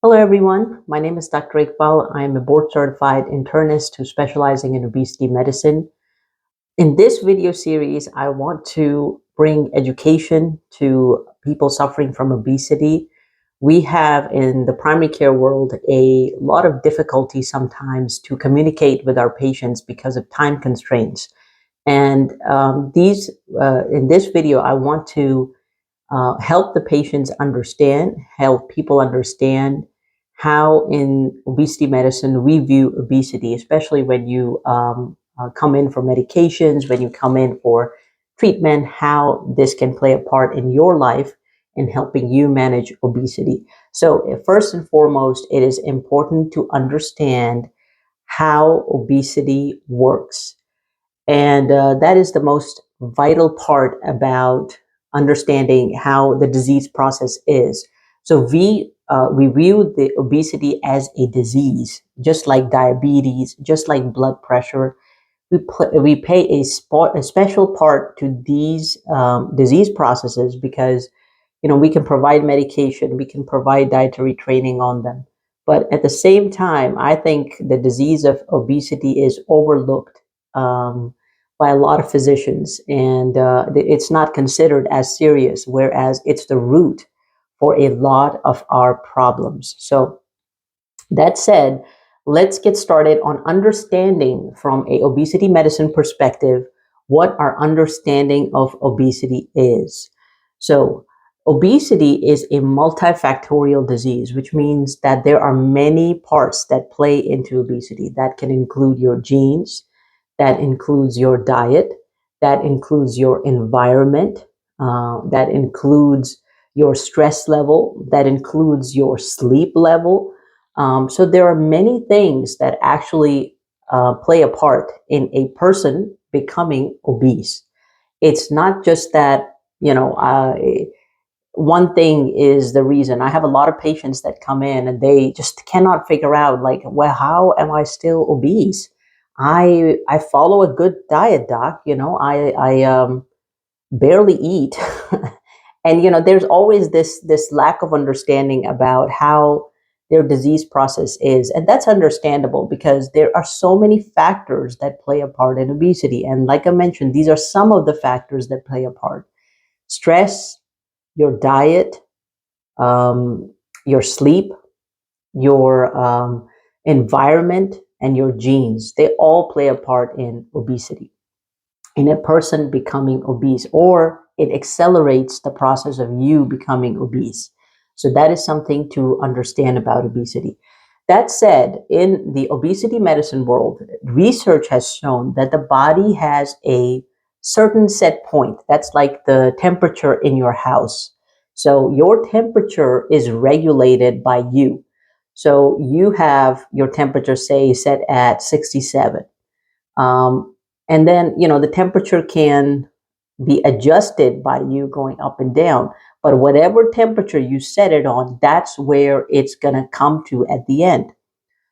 Hello, everyone. My name is Dr. Iqbal. I'm a board certified internist who's specializing in obesity medicine. In this video series, I want to bring education to people suffering from obesity. We have in the primary care world a lot of difficulty sometimes to communicate with our patients because of time constraints. And in this video, I want to help the patients understand, help people understand how in obesity medicine we view obesity, especially when you come in for medications, when you come in for treatment, how this can play a part in your life in helping you manage obesity. So first and foremost, it is important to understand how obesity works. And that is the most vital part about understanding how the disease process is. So we view the obesity as a disease, just like diabetes, just like blood pressure. We pay a special part to these disease processes because we can provide medication, we can provide dietary training on them. But at the same time, I think the disease of obesity is overlooked by a lot of physicians, and it's not considered as serious, whereas it's the root for a lot of our problems. So that said, let's get started on understanding from a obesity medicine perspective what our understanding of obesity is. So obesity is a multifactorial disease, which means that there are many parts that play into obesity. That can include your genes, that includes your diet, that includes your environment, that includes your stress level, that includes your sleep level. So there are many things that actually play a part in a person becoming obese. It's not just that, one thing is the reason. I have a lot of patients that come in and they just cannot figure out, like, well, how am I still obese? I follow a good diet, doc. I barely eat, and there's always this lack of understanding about how their disease process is, and that's understandable because there are so many factors that play a part in obesity. And like I mentioned, these are some of the factors that play a part: stress, your diet, your sleep, your environment, and your genes. They all play a part in obesity, in a person becoming obese, or it accelerates the process of you becoming obese. So that is something to understand about obesity. That said, in the obesity medicine world, research has shown that the body has a certain set point. That's like the temperature in your house. So your temperature is regulated by you. So you have your temperature, say, set at 67. And then, the temperature can be adjusted by you going up and down. But whatever temperature you set it on, that's where it's going to come to at the end.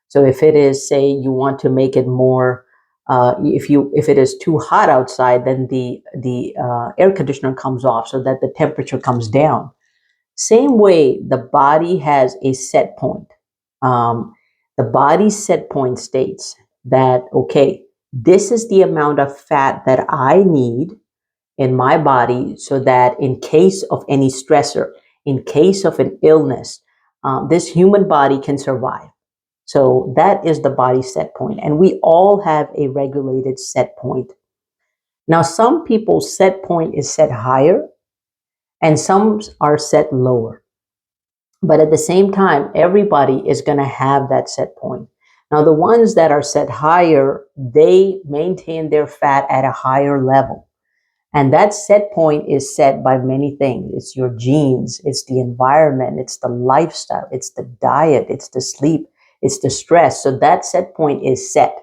So if it is, say, you want to make it more, if it is too hot outside, then the air conditioner comes off so that the temperature comes down. Same way, the body has a set point. The body's set point states that, okay, this is the amount of fat that I need in my body so that in case of any stressor, in case of an illness, this human body can survive. So that is the body set point. And we all have a regulated set point. Now, some people's set point is set higher and some are set lower. But at the same time, everybody is going to have that set point. Now, the ones that are set higher, they maintain their fat at a higher level. And that set point is set by many things. It's your genes, it's the environment, it's the lifestyle, it's the diet, it's the sleep, it's the stress. So that set point is set.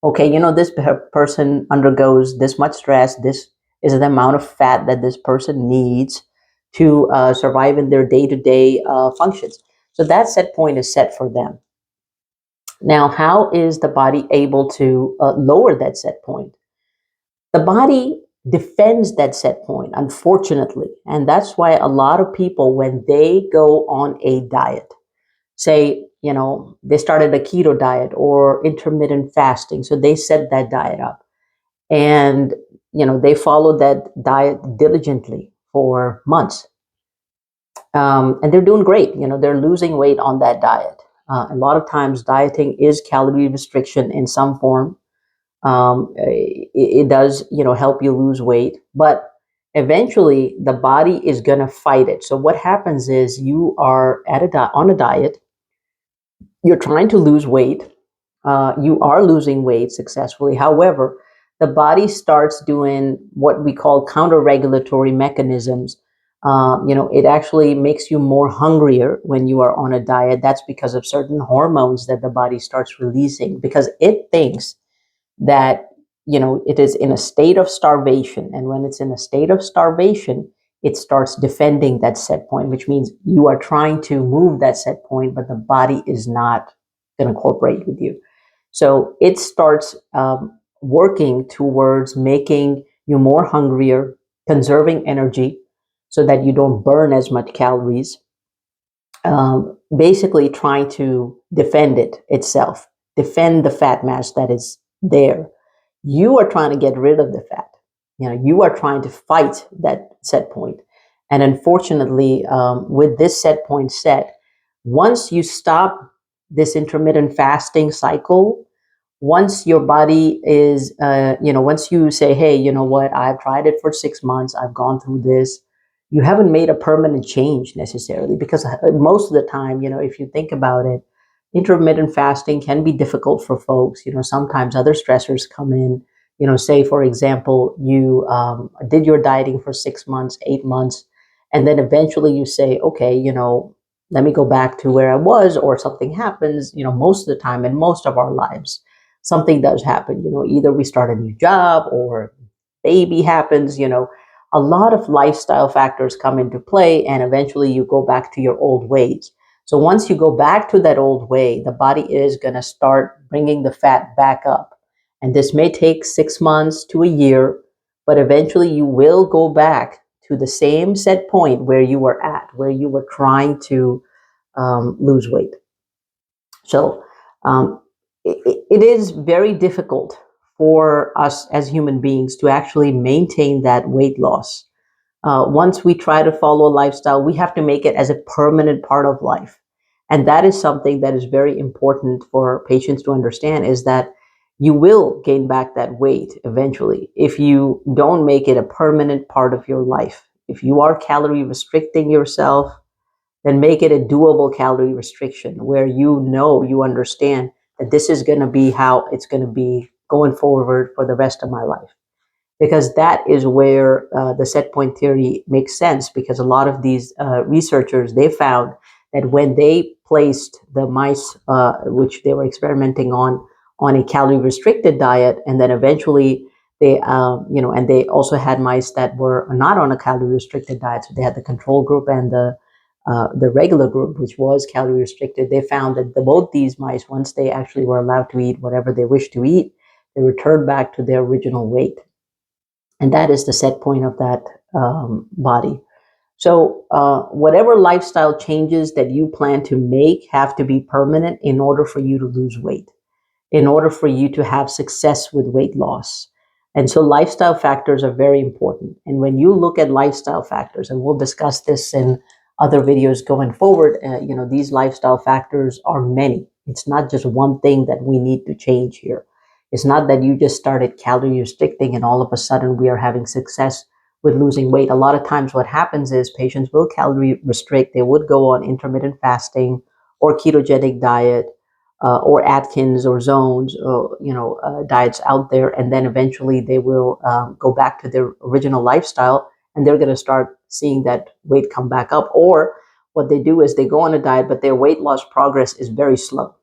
Okay, this person undergoes this much stress. This is the amount of fat that this person needs to survive in their day-to-day functions. So that set point is set for them. Now, how is the body able to lower that set point? The body defends that set point, unfortunately. And that's why a lot of people, when they go on a diet, say, they started a keto diet or intermittent fasting. So they set that diet up, and, they followed that diet diligently for months. And they're doing great. They're losing weight on that diet. A lot of times, dieting is calorie restriction in some form. It does, help you lose weight, but eventually the body is going to fight it. So what happens is you are on a diet, you're trying to lose weight, you are losing weight successfully. However, the body starts doing what we call counter-regulatory mechanisms. It actually makes you more hungrier when you are on a diet. That's because of certain hormones that the body starts releasing, because it thinks that, it is in a state of starvation, and when it's in a state of starvation, it starts defending that set point, which means you are trying to move that set point, but the body is not going to cooperate with you. So it starts working towards making you more hungrier, conserving energy so that you don't burn as much calories, basically trying to defend itself, defend the fat mass that is there. You are trying to get rid of the fat. You are trying to fight that set point. And unfortunately, with this set point set, once you stop this intermittent fasting cycle, once your body is, once you say, hey, you know what, I've tried it for 6 months, I've gone through this, you haven't made a permanent change necessarily, because most of the time, if you think about it, intermittent fasting can be difficult for folks. Sometimes other stressors come in. Say, for example, you did your dieting for 6 months, 8 months, and then eventually you say, okay, let me go back to where I was, or something happens. Most of the time in most of our lives, something does happen. Either we start a new job, or baby happens. A lot of lifestyle factors come into play, and eventually you go back to your old ways. So once you go back to that old way, the body is going to start bringing the fat back up. And this may take 6 months to a year, but eventually you will go back to the same set point where you were at, where you were trying to lose weight. So it is very difficult for us as human beings to actually maintain that weight loss. Once we try to follow a lifestyle, we have to make it as a permanent part of life. And that is something that is very important for patients to understand, is that you will gain back that weight eventually if you don't make it a permanent part of your life. If you are calorie restricting yourself, then make it a doable calorie restriction where you understand that this is going to be how it's going to be going forward for the rest of my life. Because that is where the set point theory makes sense, because a lot of these researchers, they found that when they placed the mice, which they were experimenting on a calorie restricted diet, and then eventually they, and they also had mice that were not on a calorie restricted diet. So they had the control group and the regular group, which was calorie restricted. They found that both these mice, once they actually were allowed to eat whatever they wished to eat, they returned back to their original weight. And that is the set point of that body. So whatever lifestyle changes that you plan to make have to be permanent in order for you to lose weight, in order for you to have success with weight loss. And so lifestyle factors are very important. And when you look at lifestyle factors, and we'll discuss this in other videos going forward, these lifestyle factors are many. It's not just one thing that we need to change here. It's not that you just started calorie restricting and all of a sudden we are having success with losing weight. A lot of times what happens is patients will calorie restrict. They would go on intermittent fasting or ketogenic diet, or Atkins or Zones, or diets out there, and then eventually they will go back to their original lifestyle, and they're going to start seeing that weight come back up. Or what they do is they go on a diet, but their weight loss progress is very slow.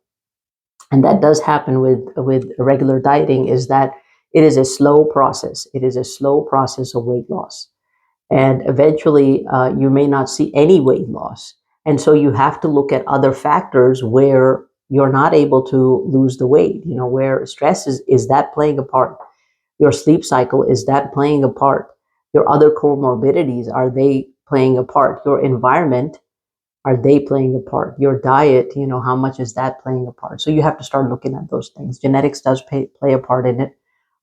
And that does happen with regular dieting, is that it is a slow process. It is a slow process of weight loss. And eventually you may not see any weight loss. And so you have to look at other factors where you're not able to lose the weight, where stress is that playing a part? Your sleep cycle, is that playing a part? Your other comorbidities, are they playing a part? Your environment, are they playing a part? Your diet, how much is that playing a part? So you have to start looking at those things. Genetics does play a part in it.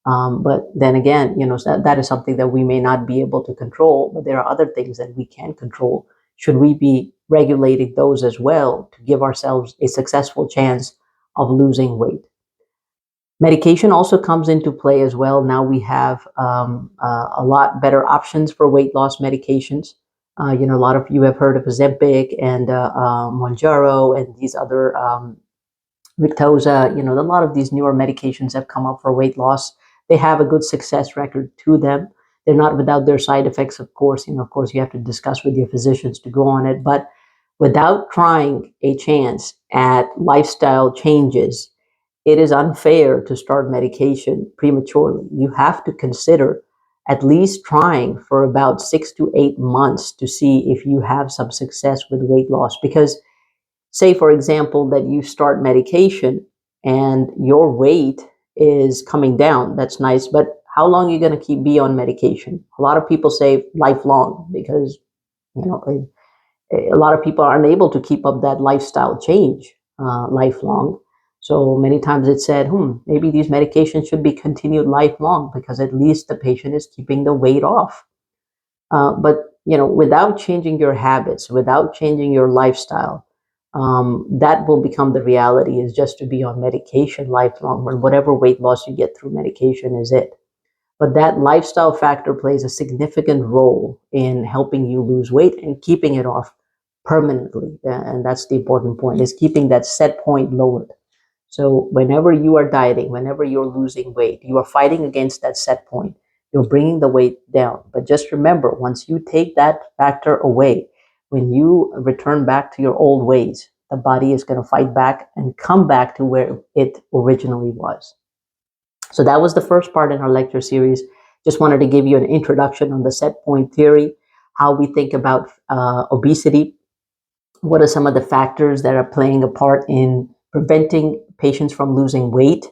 But then again, that is something that we may not be able to control, but there are other things that we can control. Should we be regulating those as well to give ourselves a successful chance of losing weight? Medication also comes into play as well. Now we have a lot better options for weight loss medications. A lot of you have heard of Ozempic and Mounjaro and these other Victoza. A lot of these newer medications have come up for weight loss. They have a good success record to them. They're not without their side effects, of course. Of course, you have to discuss with your physicians to go on it. But without trying a chance at lifestyle changes, it is unfair to start medication prematurely. You have to consider at least trying for about 6 to 8 months to see if you have some success with weight loss. Because, say, for example, that you start medication and your weight is coming down, that's nice, but how long are you going to be on medication? A lot of people say lifelong because, a lot of people are unable to keep up that lifestyle change lifelong. So many times it's said, maybe these medications should be continued lifelong because at least the patient is keeping the weight off. But without changing your habits, without changing your lifestyle, that will become the reality, is just to be on medication lifelong, or whatever weight loss you get through medication is it. But that lifestyle factor plays a significant role in helping you lose weight and keeping it off permanently. And that's the important point, is keeping that set point lowered. So whenever you are dieting, whenever you're losing weight, you are fighting against that set point. You're bringing the weight down. But just remember, once you take that factor away, when you return back to your old ways, the body is going to fight back and come back to where it originally was. So that was the first part in our lecture series. Just wanted to give you an introduction on the set point theory, how we think about obesity, what are some of the factors that are playing a part in preventing patients from losing weight,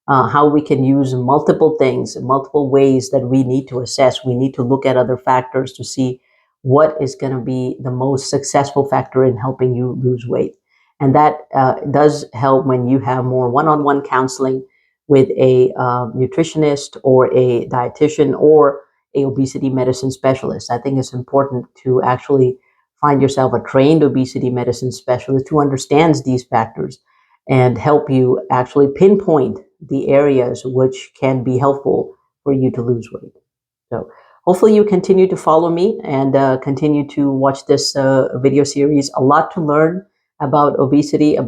how we can use multiple things, multiple ways that we need to assess. We need to look at other factors to see what is going to be the most successful factor in helping you lose weight. And that does help when you have more one-on-one counseling with a nutritionist or a dietitian or a obesity medicine specialist. I think it's important to actually find yourself a trained obesity medicine specialist who understands these factors and help you actually pinpoint the areas which can be helpful for you to lose weight. So hopefully you continue to follow me and continue to watch this video series. A lot to learn about obesity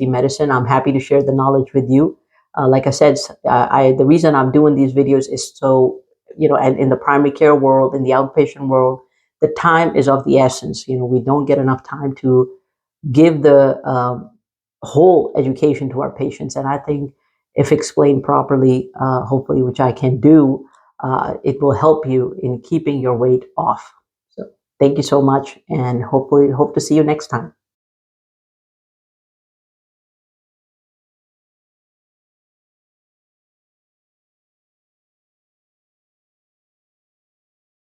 medicine. I'm happy to share the knowledge with you. Like I said, the reason I'm doing these videos is so, and in the primary care world, in the outpatient world, the time is of the essence. We don't get enough time to give the whole education to our patients. And I think if explained properly, hopefully, which I can do, it will help you in keeping your weight off. So thank you so much, and hopefully hope to see you next time.